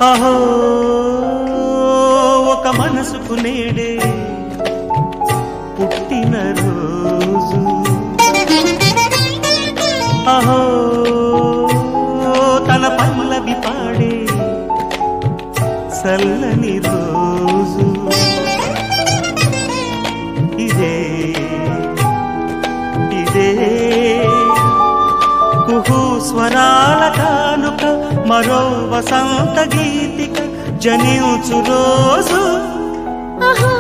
అహో ఒక మనసుకు నేడే పుట్టిన రోజు, అహో తన పల్లవి పాడే చల్లని రోజు, ఇదే ఇదే కుహు స్వరాల కానుక, మరో వసంత గీతిక జనించు రోజు. అహో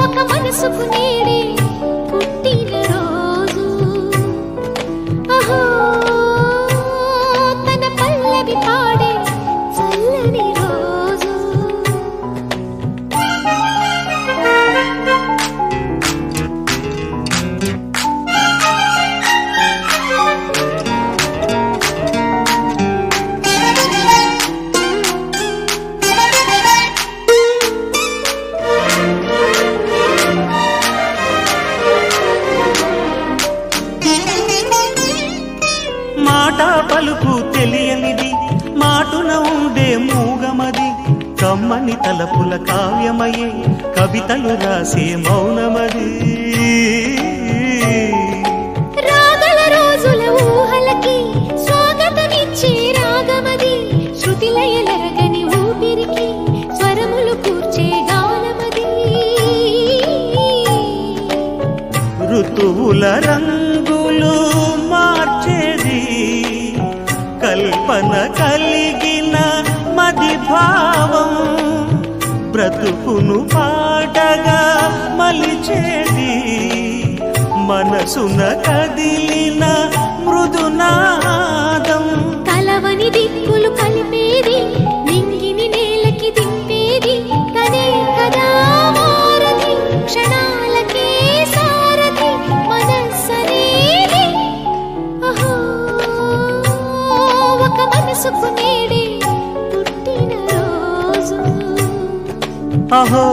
ఒక మనసుకు నేడే పుట్టిన రోజు, అహో తన పల్లవి పాడే చల్లని రోజు. మాట పలుకు తెలియనిది, మాటున ఉండే మూగమది, కమ్మని తలపుల కావ్యమయే కవితలు రాసే మౌనమది. రాగల రోజుల ఊహలకి స్వాగతమిచ్చే రాగమది, శృతిలయలరగని ఊపిరికి స్వరములు కూర్చే గానమది. ఋతువుల రంగులు మార్చేది, కల్పన కలిగిన మది భావం, బ్రతుకును పాటగా మలిచేది, మనసున కదిలిన మృదునాదం. కలవని దిక్కులు కలిపేది, నింగిని నేలకి దింపేది, తనే కదా వారధి, క్షణాలకే సారథి మనస్సనేది. అహో ఒక మనసుకు నేడే పుట్టిన రోజు, అహో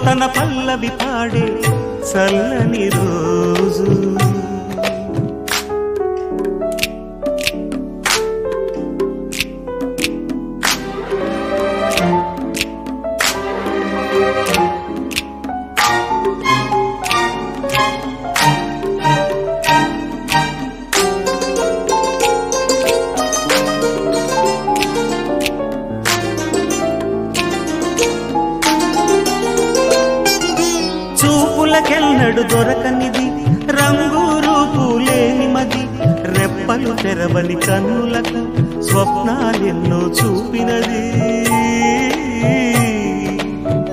తన పల్లవి పాడే చల్లని రోజు. చూపులకెన్నడు దొరకనిది, రంగు రూపు లేని మది, రెప్పలు తెరవని కన్నులకు స్వప్నాలెన్నో చూపినది.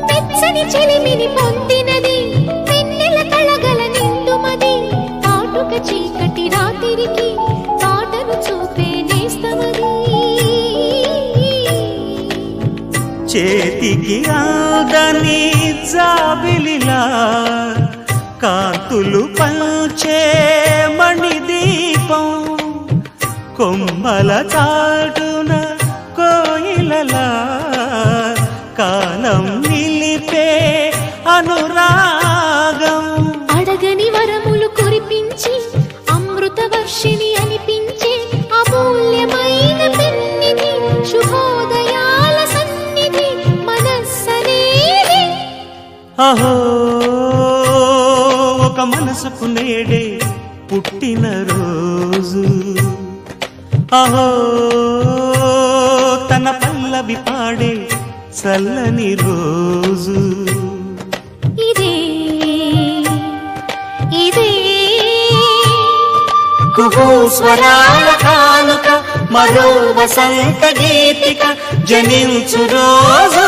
వెచ్చని చెలిమిని పొందినది, వెన్నెల కళగల నిండుమది, కాటుక చీకటి రాత్రికి కాటను చూపే నేస్తమది. చేతికి ఆదని జాబిలిలా కాంతులు పంచే మణిదీపం, కొమ్మల చాటున కోయిలలా కాలం నిలిపే అనురాగం. అడగని వరములు కురిపించి అమృత వర్షిణి అనిపించే అమూల్యమైన పెన్నిధి, శుభోదయాల సన్నిధి మనస్సనేది. అహో ఒక మనసుకు నేడే పుట్టిన రోజు, అహో తన పల్లవి పాడే చల్లని రోజు, ఇదే ఇదే కుహు స్వరాల కానుక, మరో వసంత గీతిక జనించు రోజు.